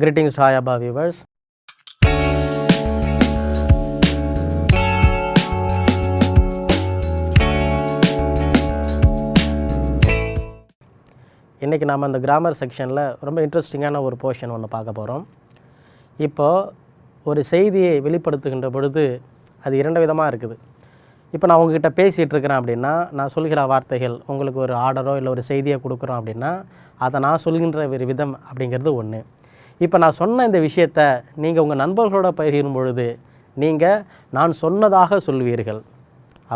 Greetings to Hayaba viewers. இன்றைக்கி நாம் இந்த கிராமர் செக்ஷனில் ரொம்ப இன்ட்ரெஸ்டிங்கான ஒரு போர்ஷன் ஒன்று பார்க்க போகிறோம். இப்போது ஒரு செய்தியை வெளிப்படுத்துகின்ற பொழுது அது இரண்டு விதமாக இருக்குது. இப்போ நான் உங்ககிட்ட பேசிகிட்டு இருக்கிறேன் அப்படின்னா, நான் சொல்கிற வார்த்தைகள் உங்களுக்கு ஒரு ஆர்டரோ இல்லை ஒரு செய்தியை கொடுக்குறோம் அப்படின்னா, அதை நான் சொல்கின்ற ஒரு விதம் அப்படிங்கிறது ஒன்று. இப்போ நான் சொன்ன இந்த விஷயத்தை நீங்கள் உங்கள் நண்பர்களோட பகிரும் பொழுது நீங்கள் நான் சொன்னதாக சொல்வீர்கள்.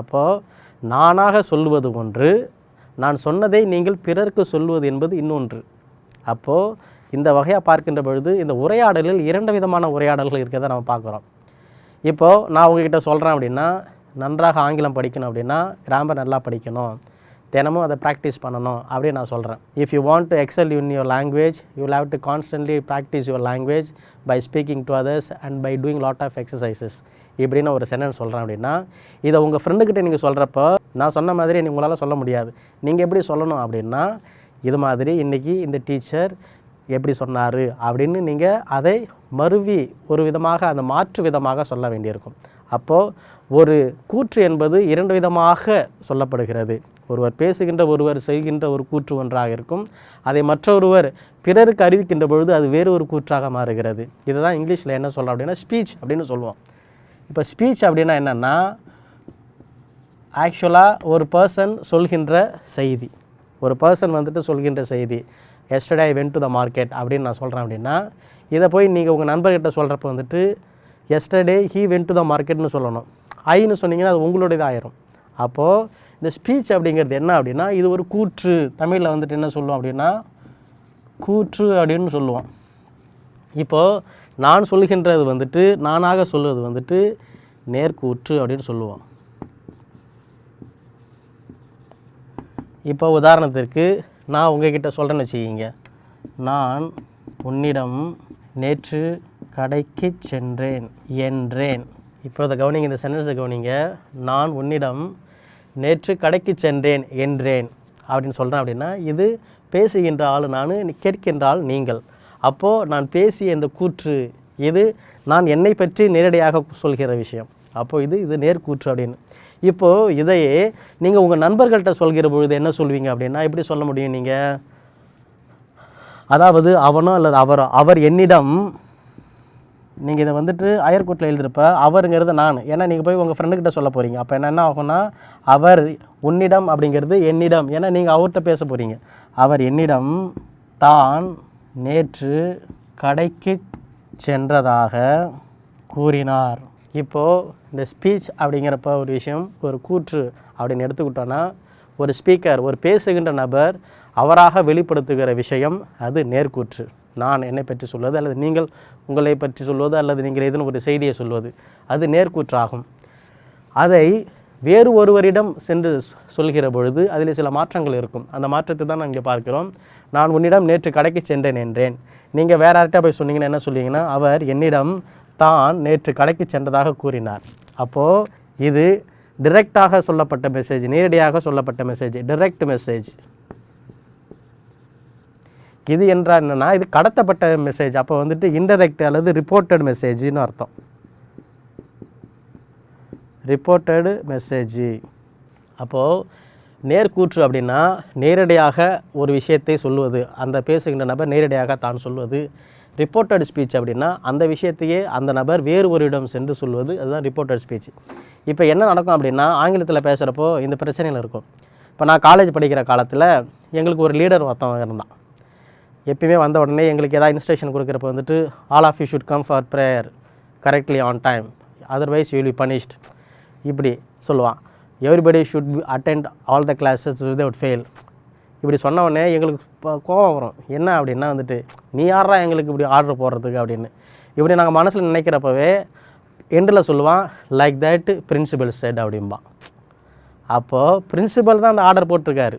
அப்போது நானாக சொல்வது ஒன்று, நான் சொன்னதை நீங்கள் பிறருக்கு சொல்வது என்பது இன்னொன்று. அப்போது இந்த வகையாக பார்க்கின்ற பொழுது இந்த உரையாடலில் இரண்டு விதமான உரையாடல்கள் இருக்கிறத நம்ம பார்க்குறோம். இப்போது நான் உங்ககிட்ட சொல்கிறேன் அப்படின்னா, நன்றாக ஆங்கிலம் படிக்கணும் அப்படின்னா கிராமர் நல்லா படிக்கணும், தினமும் அதை ப்ராக்டிஸ் பண்ணணும் அப்படின்னு நான் சொல்கிறேன். If you want to excel in your language, you will have to constantly practise your language by speaking to others and by doing lot of exercises இப்படின்னு ஒரு சென்டென்ஸ் சொல்கிறேன் அப்படின்னா, இதை உங்கள் ஃப்ரெண்டுக்கிட்ட நீங்கள் சொல்கிறப்போ நான் சொன்ன மாதிரி உங்களால் சொல்ல முடியாது. நீங்கள் எப்படி சொல்லணும் அப்படின்னா, இது மாதிரி இன்றைக்கி இந்த டீச்சர் எப்படி சொன்னார் அப்படின்னு நீங்கள் அதை மறுவி ஒரு விதமாக அந்த மாற்று விதமாக சொல்ல வேண்டியிருக்கும். அப்போது ஒரு கூற்று என்பது இரண்டு விதமாக சொல்லப்படுகிறது. ஒருவர் பேசுகின்ற ஒருவர் செய்கின்ற ஒரு கூற்று ஒன்றாக இருக்கும். அதை மற்றொருவர் பிறருக்கு அறிவிக்கின்ற பொழுது அது வேறு ஒரு கூற்றாக மாறுகிறது. இதை தான் இங்கிலீஷில் என்ன சொல்கிறோம் அப்படின்னா ஸ்பீச் அப்படின்னு சொல்லுவோம். இப்போ ஸ்பீச் அப்படின்னா என்னென்னா, ஆக்சுவலாக ஒரு பர்சன் சொல்கின்ற செய்தி, ஒரு பர்சன் வந்துட்டு சொல்கின்ற செய்தி. Yesterday I went to the market அப்படின்னு நான் சொல்கிறேன் அப்படின்னா, இதை போய் நீங்கள் உங்கள் நண்பர்கிட்ட சொல்கிறப்ப வந்துட்டு yesterday he went to the மார்க்கெட்னு சொல்லணும். ஐன்னு சொன்னீங்கன்னா அது உங்களுடையது ஆயிரும். அப்போது இந்த ஸ்பீச் அப்படிங்கிறது என்ன அப்படின்னா, இது ஒரு கூற்று. தமிழில் வந்துட்டு என்ன சொல்லுவோம் அப்படின்னா கூற்று அப்படின்னு சொல்லுவோம். இப்போது நான் சொல்கின்றது வந்துட்டு, நானாக சொல்வது வந்துட்டு நேர்கூற்று அப்படின்னு சொல்லுவோம். இப்போ உதாரணத்திற்கு நான் உங்ககிட்ட சொல்கிறேன்னு வச்சுக்கிங்க, நான் உன்னிடம் நேற்று கடைக்கு சென்றேன் என்றேன். இப்போ இதை கவனிங்க, இந்த சென்டென்ஸை கவனிங்க. நான் உன்னிடம் நேற்று கடைக்கு சென்றேன் என்றேன் அப்படின்னு சொல்கிறேன் அப்படின்னா, இது பேசுகின்ற ஆள் நான், கேட்கின்ற ஆள் நீங்கள். அப்போது நான் பேசிய இந்த கூற்று இது நான் என்னை பற்றி நேரடியாக சொல்கிற விஷயம். அப்போது இது நேர்கூற்று அப்படின்னு. இப்போது இதையே நீங்கள் உங்கள் நண்பர்கள்ட்ட சொல்கிற பொழுது என்ன சொல்வீங்க அப்படின்னா, எப்படி சொல்ல முடியும் நீங்கள்? அதாவது அவனோ அல்லது அவரோ, அவர் என்னிடம், நீங்கள் இதை வந்துட்டு அயர்கூட்டில் எழுதிருப்ப அவருங்கிறது நான், ஏன்னா நீங்கள் போய் உங்கள் ஃப்ரெண்டுக்கிட்ட சொல்ல போகிறீங்க. அப்போ என்ன ஆகும்னா, அவர் உன்னிடம் அப்படிங்கிறது என்னிடம், ஏன்னா நீங்கள் அவர்கிட்ட பேச போகிறீங்க. அவர் என்னிடம் தான் நேற்று கடைக்கு சென்றதாக கூறினார். இப்போது இந்த ஸ்பீச் அப்படிங்கிறப்ப ஒரு விஷயம், ஒரு கூற்று அப்படின்னு எடுத்துக்கிட்டோன்னா, ஒரு ஸ்பீக்கர், ஒரு பேசுகின்ற நபர் அவராக வெளிப்படுத்துகிற விஷயம் அது நேர்கூற்று. நான் என்னை பற்றி சொல்வது அல்லது நீங்கள் உங்களை பற்றி சொல்வது அல்லது நீங்கள் எதுவும் ஒரு செய்தியை சொல்வது அது நேர்கூற்றாகும். அதை வேறு ஒருவரிடம் சென்று சொல்கிற பொழுது அதில் சில மாற்றங்கள் இருக்கும். அந்த மாற்றத்தை தான் நான் இங்கே பார்க்கிறோம். நான் உன்னிடம் நேற்று கடைக்கு சென்றேன் என்றேன். நீங்கள் வேறு யார்கிட்ட போய் சொன்னீங்கன்னா என்ன சொல்வீங்கன்னா, அவர் என்னிடம் தான் நேற்று கடைக்கு சென்றதாக கூறினார். அப்போது இது டிரெக்டாக சொல்லப்பட்ட மெசேஜ், நேரடியாக சொல்லப்பட்ட மெசேஜ், டிரெக்ட் மெசேஜ். இது என்றால் என்னென்னா, இது கடத்தப்பட்ட மெசேஜ். அப்போ வந்துட்டு இன்டெரக்ட் அல்லது ரிப்போர்ட்டட் மெசேஜ்னு அர்த்தம். ரிப்போர்ட்டடு மெசேஜ். அப்போது நேர்கூற்று அப்படின்னா நேரடியாக ஒரு விஷயத்தை சொல்லுவது, அந்த பேசுகின்ற நபர் நேரடியாக தான் சொல்வது. ரிப்போர்ட்டட் ஸ்பீச் அப்படின்னா அந்த விஷயத்தையே அந்த நபர் வேறு ஒரு இடம் சென்று சொல்வது, அதுதான் ரிப்போர்ட்டட் ஸ்பீச். இப்போ என்ன நடக்கும் அப்படின்னா, ஆங்கிலத்தில் பேசுகிறப்போ இந்த பிரச்சனைகள் இருக்கும். இப்போ நான் காலேஜ் படிக்கிற காலத்தில் எங்களுக்கு ஒரு லீடர் ஒருத்தவங்க இருந்தான். எப்பயுமே வந்த உடனே எங்களுக்கு ஏதாவது இன்ஸ்ட்ரக்ஷன் கொடுக்குறப்ப வந்துட்டு, all of you should come for prayer correctly on time, otherwise you will be punished இப்படி சொல்லுவான். Everybody should attend all the classes without fail. இப்படி சொன்ன உடனே எங்களுக்கு கோபம் வரும். என்ன அப்படின்னா வந்துட்டு, நீ யாரா எங்களுக்கு இப்படி ஆர்டர் போடுறதுக்கு அப்படின்னு. இப்படி நாங்கள் மனசில் நினைக்கிறப்பவே எண்டில் சொல்லுவான், லைக் தட் பிரின்சிபல் செட் அப்படிம்பான். அப்போது பிரின்சிபல் தான் அந்த ஆர்டர் போட்டிருக்காரு.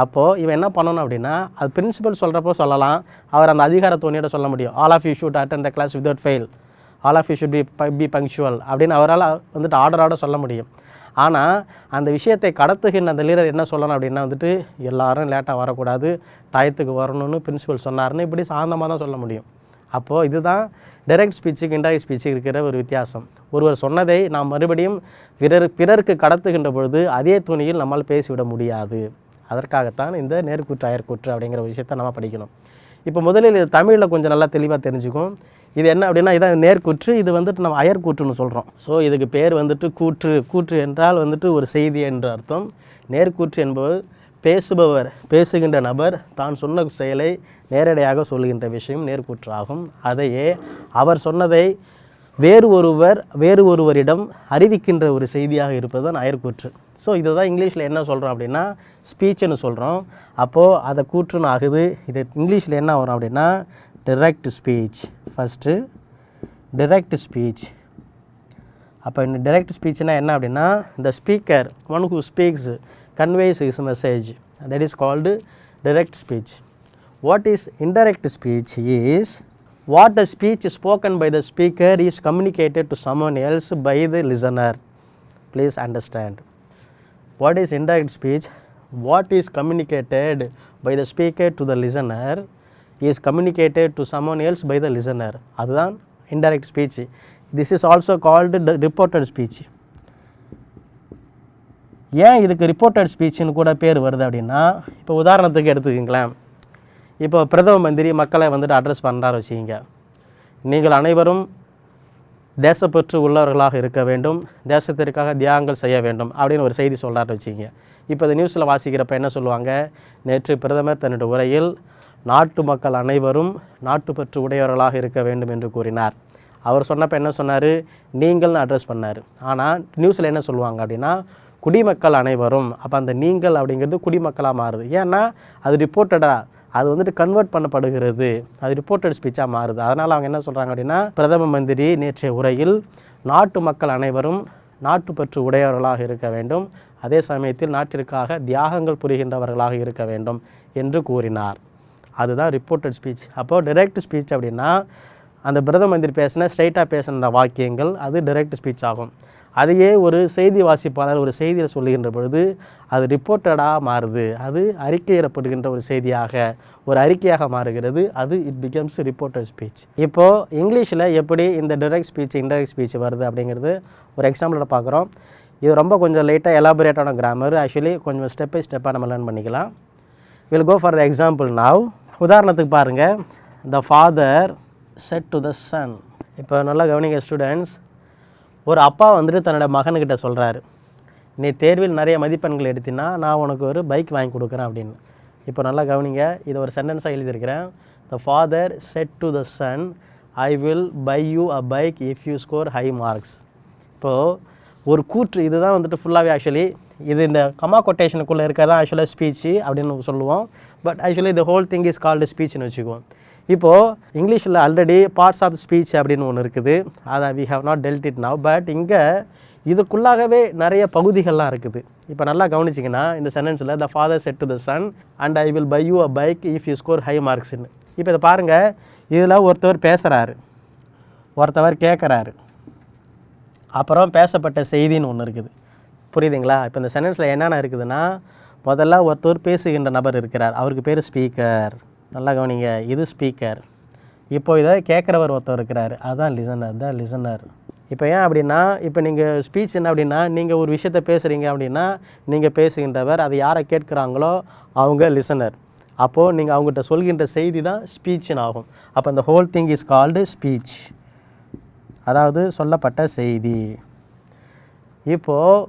அப்போது இவன் என்ன பண்ணணும் அப்படின்னா, அது பிரின்சிபல் சொல்கிறப்போ சொல்லலாம், அவர் அந்த அதிகாரத்தோனியோட சொல்ல முடியும். All of you should attend the class without fail, all of you should be punctual அப்படின்னு அவரால் வந்துட்டு ஆர்டரோட சொல்ல முடியும். ஆனால் அந்த விஷயத்தை கடத்துகின்ற அந்த லீடர் என்ன சொல்லணும் அப்படின்னா வந்துட்டு, எல்லாரும் லேட்டாக வரக்கூடாது, டயத்துக்கு வரணும்னு பிரின்சிபல் சொன்னார்னு இப்படி சாந்தமாக தான் சொல்ல முடியும். அப்போது இதுதான் டைரக்ட் ஸ்பீச்சுக்கு இன்டைரக்ட் ஸ்பீச்சுக்கு இருக்கிற ஒரு வித்தியாசம். ஒருவர் சொன்னதை நாம் மறுபடியும் பிறருக்கு கடத்துகின்ற பொழுது அதே துணியில் நம்மால் பேசிவிட முடியாது. அதற்காகத்தான் இந்த நேர்கூற்று அயற்கூற்று அப்படிங்கிற விஷயத்தை நம்ம படிக்கணும். இப்போ முதலில் இது தமிழில் கொஞ்சம் நல்லா தெளிவாக தெரிஞ்சுக்கும். இது என்ன அப்படின்னா, இதான் நேர்கூற்று, இது வந்துட்டு நம்ம அயற்கூற்றுன்னு சொல்கிறோம். ஸோ இதுக்கு பேர் வந்துட்டு கூற்று. கூற்று என்றால் வந்துட்டு ஒரு செய்தி என்று அர்த்தம். நேர்கூற்று என்பது பேசுகின்ற நபர் தான் சொன்ன செயலை நேரடியாக சொல்கின்ற விஷயம் நேர்கூற்று ஆகும். அதையே அவர் சொன்னதை வேறு ஒருவரிடம் அறிவிக்கின்ற ஒரு செய்தியாக இருப்பது தான் அயற்கூற்று. ஸோ இதை தான் இங்கிலீஷில் என்ன சொல்கிறோம் அப்படின்னா ஸ்பீச்சுன்னு சொல்கிறோம். அப்போது அதை கூற்றுன்னு ஆகுது. இது இங்கிலீஷில் என்ன வரும் அப்படின்னா direct speech. First direct speech. அப்போ இந்த டைரக்ட் ஸ்பீச்னா என்ன அப்படின்னா the speaker, one who speaks, conveys his message. That is called direct speech. What is indirect speech is what the speech spoken by the speaker is communicated to someone else by the listener. Please understand. What is indirect speech? What is communicated by the speaker to the listener is communicated to someone else by the listener. அதுதான் indirect speech. This is also called reported speech. ஏன் இதுக்கு reported ஸ்பீச்சுன்னு கூட பேர் வருது அப்படின்னா, இப்போ உதாரணத்துக்கு எடுத்துக்கிங்களேன். இப்போ பிரதம மந்திரி மக்களை வந்துட்டு அட்ரஸ் பண்ணுறாரு வச்சுக்கிங்க. நீங்கள் அனைவரும் தேசப்பற்று உள்ளவர்களாக இருக்க வேண்டும், தேசத்திற்காக தியாகங்கள் செய்ய வேண்டும் அப்படின்னு ஒரு செய்தி சொல்கிறாரு வச்சுக்கிங்க. இப்போ இந்த நியூஸில் வாசிக்கிறப்ப என்ன சொல்லுவாங்க, நேற்று பிரதமர் தன்னுடைய உரையில் நாட்டு மக்கள் அனைவரும் நாட்டுப்பற்று உடையவர்களாக இருக்க வேண்டும் என்று கூறினார். அவர் சொன்னப்போ என்ன சொன்னார், நீங்கள்னு அட்ரஸ் பண்ணார். ஆனால் நியூஸில் என்ன சொல்லுவாங்க அப்படின்னா குடிமக்கள் அனைவரும். அப்போ அந்த நீங்கள் அப்படிங்கிறது குடிமக்களாக மாறுது. ஏன்னா அது ரிப்போர்ட்டடாக அது வந்துட்டு கன்வெர்ட் பண்ணப்படுகிறது, அது ரிப்போர்ட்டட் ஸ்பீச்சாக மாறுது. அதனால் அவங்க என்ன சொல்கிறாங்க அப்படின்னா பிரதம மந்திரி நேற்றைய உரையில் நாட்டு மக்கள் அனைவரும் நாட்டுப்பற்று உடையவர்களாக இருக்க வேண்டும், அதே சமயத்தில் நாட்டிற்காக தியாகங்கள் புரிகின்றவர்களாக இருக்க வேண்டும் என்று கூறினார். அதுதான் ரிப்போர்ட்டட் ஸ்பீச். அப்போது டைரக்ட் ஸ்பீச் அப்படின்னா அந்த பிரதம மந்திரி ஸ்ட்ரைட்டாக பேசின வாக்கியங்கள் அது டைரக்ட் ஸ்பீச் ஆகும். அதையே ஒரு செய்தி வாசிப்பாளர் ஒரு செய்தியை சொல்லுகின்ற பொழுது அது ரிப்போர்ட்டடாக மாறுது, அது அறிக்கையிடப்படுகின்ற ஒரு செய்தியாக ஒரு அறிக்கையாக மாறுகிறது. அது இட் பிகம்ஸ் ரிப்போர்ட்டட் ஸ்பீச். இப்போது இங்கிலீஷில் எப்படி இந்த டைரக்ட் ஸ்பீச் இன்டைரக்ட் ஸ்பீச் வருது அப்படிங்கிறது ஒரு எக்ஸாம்பிளோட பார்க்குறோம். இது ரொம்ப கொஞ்சம் லைட்டாக எலாபரேட்டான கிராமர். ஆக்சுவலி கொஞ்சம் ஸ்டெப் பை ஸ்டெப்பாக நம்ம லேர்ன் பண்ணிக்கலாம். Will go for the example now. உதாரணத்துக்கு பாருங்கள், the father said to the son. இப்போ நல்லா கவனிங்க ஸ்டூடெண்ட்ஸ். ஒரு அப்பா வந்துட்டு தன்னோட மகனுக்கிட்ட சொல்கிறாரு, நீ தேர்வில் நிறைய மதிப்பெண்கள் எடுத்தினா நான் உனக்கு ஒரு பைக் வாங்கி கொடுக்குறேன் அப்படின்னு. இப்போ நல்லா கவனிங்க, இதை ஒரு சென்டென்ஸாக எழுதியிருக்கிறேன். The father said to the son, I will buy you a bike if you score high marks. இப்போது ஒரு கூற்று, இதுதான் வந்துட்டு ஃபுல்லாகவே ஆக்சுவலி இது இந்த கமா கொட்டேஷனுக்குள்ளே இருக்கிறதான் ஆக்சுவலாக ஸ்பீச்சு அப்படின்னு சொல்லுவோம். But actually the whole thing is called ஸ்பீச்னு வச்சுக்குவோம். இப்போது இங்கிலீஷில் ஆல்ரெடி பார்ட்ஸ் ஆஃப் ஸ்பீச் அப்படின்னு ஒன்று இருக்குது, அதை we have not told it now. But இங்கே இதுக்குள்ளாகவே நிறைய பகுதிகள்லாம் இருக்குது. இப்போ நல்லா கவனிச்சிங்கன்னா இந்த சென்டென்ஸில் the father said to the son and I will buy you a bike if you score high மார்க்ஸ்ன்னு. இப்போ இதை பாருங்கள், இதில் ஒருத்தவர் பேசுகிறாரு, ஒருத்தவர் கேட்குறாரு, அப்புறம் பேசப்பட்ட செய்தின்னு ஒன்று இருக்குது. புரியுதுங்களா? இப்போ இந்த சென்டென்ஸில் என்னென்ன இருக்குதுன்னா, முதல்ல ஒருத்தர் பேசுகின்ற நபர் இருக்கிறார், அவருக்கு பேர் ஸ்பீக்கர். நல்லா கவனிங்க, இது ஸ்பீக்கர். இப்போ இதை கேட்குறவர் ஒருத்தர் இருக்கிறார், அதுதான் லிசனர். The listener. இப்போ ஏன் அப்படின்னா, இப்போ நீங்கள் ஸ்பீச் என்ன அப்படின்னா, நீங்கள் ஒரு விஷயத்தை பேசுகிறீங்க அப்படின்னா நீங்கள் பேசுகின்றவர், அதை யாரை கேட்குறாங்களோ அவங்க லிசனர். அப்போது நீங்கள் அவங்ககிட்ட சொல்கின்ற செய்தி தான் ஸ்பீச்சுன்னு ஆகும். அப்போ இந்த whole thing is called speech, அதாவது சொல்லப்பட்ட செய்தி. இப்போது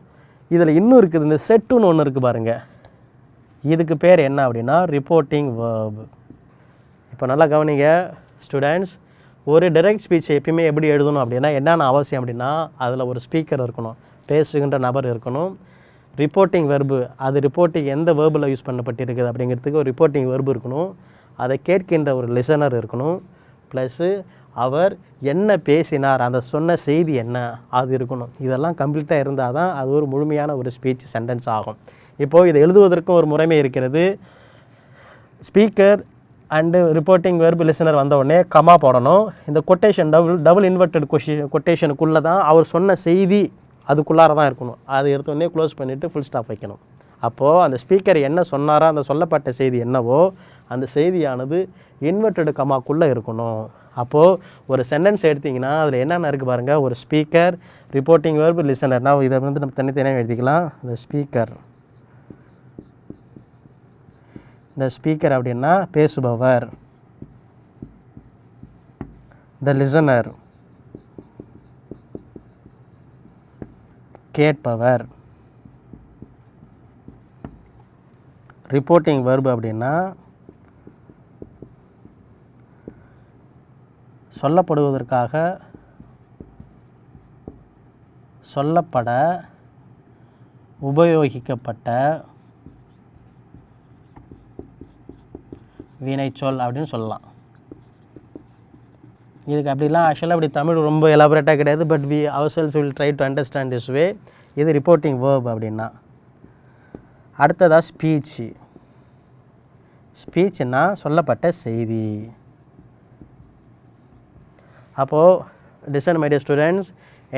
இதில் இன்னும் இருக்குது, இந்த செட்டுன்னு ஒன்று இருக்குது பாருங்கள், இதுக்கு பேர் என்ன அப்படின்னா ரிப்போர்ட்டிங் வேர்ப். இப்போ நல்லா கவனிங்க ஸ்டூடெண்ட்ஸ், ஒரு டைரக்ட் ஸ்பீச் எப்பயுமே எப்படி எழுதணும் அப்படின்னா என்னென்ன அவசியம் அப்படின்னா, அதில் ஒரு ஸ்பீக்கர் இருக்கணும், பேசுகின்ற நபர் இருக்கணும், ரிப்போர்ட்டிங் வெர்பு, அது ரிப்போர்ட்டிங் எந்த வேர்பில் யூஸ் பண்ணப்பட்டிருக்குது அப்படிங்கிறதுக்கு ஒரு ரிப்போர்ட்டிங் வெர்பு இருக்கணும், அதை கேட்கின்ற ஒரு லிசனர் இருக்கணும், ப்ளஸ்ஸு அவர் என்ன பேசினார், அந்த சொன்ன செய்தி என்ன அது இருக்கணும். இதெல்லாம் கம்ப்ளீட்டாக இருந்தால் தான் அது ஒரு முழுமையான ஒரு ஸ்பீச் சென்டென்ஸ் ஆகும். இப்போது இதை எழுதுவதற்கும் ஒரு முறைமை இருக்கிறது. Speaker and reporting verb listener வந்த உடனே கமா போடணும். இந்த கொட்டேஷன் டபுள் இன்வெர்டட் கொட்டேஷனுக்குள்ளே தான் அவர் சொன்ன செய்தி அதுக்குள்ளார தான் இருக்கணும். அதை எடுத்தோடனே க்ளோஸ் பண்ணிவிட்டு ஃபுல் ஸ்டாப் வைக்கணும். அப்போது அந்த ஸ்பீக்கர் என்ன சொன்னாரோ அந்த சொல்லப்பட்ட செய்தி என்னவோ அந்த செய்தியானது இன்வெர்டட் கமாக்குள்ளே இருக்கணும். அப்போது ஒரு சென்டென்ஸ் எடுத்திங்கன்னா அதில் என்னென்ன இருக்குது பாருங்கள். ஒரு ஸ்பீக்கர், ரிப்போர்ட்டிங் வெர்ப், லிசனர். நான் இதை வந்து நம்ம தனித்தனியாக எழுதிக்கலாம். இந்த ஸ்பீக்கர் அப்படின்னா பேசுபவர். இந்த லிசனர் கேட்பவர். ரிப்போர்ட்டிங் வெர்ப் அப்படின்னா சொல்லப்படுவதற்காக சொல்லப்பட உபயோகிக்கப்பட்ட வினைச்சொல் அப்படின்னு சொல்லலாம். இதுக்கு அப்படிலாம் ஆக்சுவலாக அப்படி தமிழ் ரொம்ப எலாபரேட்டாக கிடையாது. But we ourselves will try to understand this way. இது ரிப்போர்ட்டிங் வேர்ப் அப்படின்னா. அடுத்ததாக ஸ்பீச்னா சொல்லப்பட்ட செய்தி. அப்போது listen my dear students,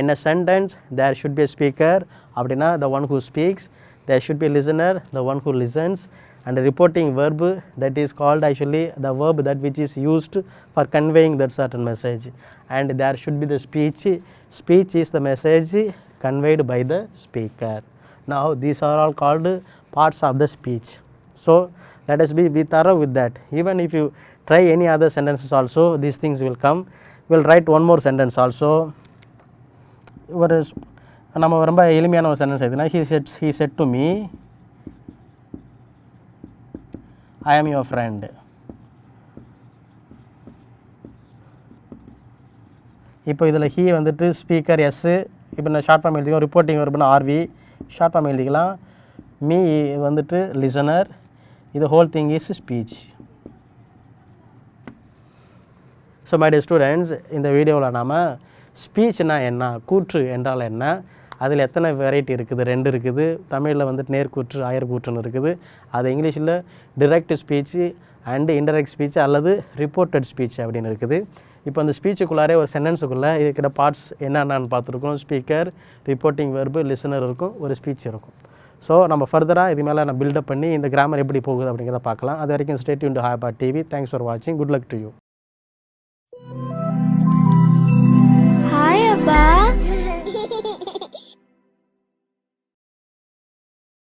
in a sentence there should be a speaker அப்படின்னா the one who speaks, there should be a listener, the one who listens, and a reporting verb that is called actually the verb that which is used for conveying that certain message, and there should be the speech is the message conveyed by the speaker. Now these are all called parts of the speech. So let us be thorough with that. Even if you try any other sentences also, these things will come. We'll write one more sentence also. ஒரு நம்ம ரொம்ப எளிமையான ஒரு sentence எதுனா, he said to me I am your friend. இப்போ இதில் he வந்துட்டு speaker S. இப்போ நான் ஷார்ட் ஃபார்ம் எழுதிக்கலாம். ரிப்போர்ட்டிங் வெர்ப்னா ஆர்வி, ஷார்ட் ஃபார்ம் எழுதிக்கலாம். மீ வந்துட்டு லிசனர். இது whole thing is speech. So my dear students, இந்த வீடியோவில் நாம் ஸ்பீச்னா என்ன, கூற்று என்றால் என்ன, அதில் எத்தனை வெரைட்டி இருக்குது, 2 இருக்குது. தமிழில் வந்துட்டு நேர்கூற்று, அயர்கூற்றுன்னு இருக்குது. அது இங்கிலீஷில் direct speech and indirect speech அல்லது ரிப்போர்ட்டட் ஸ்பீச் அப்படின்னு இருக்குது. இப்போ அந்த ஸ்பீச்சுக்குள்ளாரே ஒரு சென்டென்ஸுக்குள்ளே இருக்கிற பார்ட்ஸ் என்னென்னு பார்த்துருக்கோம். ஸ்பீக்கர், ரிப்போர்ட்டிங் வெர்பு, லிசனர் இருக்கும், ஒரு ஸ்பீச் இருக்கும். ஸோ நம்ம ஃபர்தராக இது மேலே நான் பில்டப் பண்ணி இந்த கிராமர் எப்படி போகுது அப்படிங்கிறத பார்க்கலாம். அது வரைக்கும் stay tuned hi bot TV. Thanks for வாட்சிங். Good luck to you.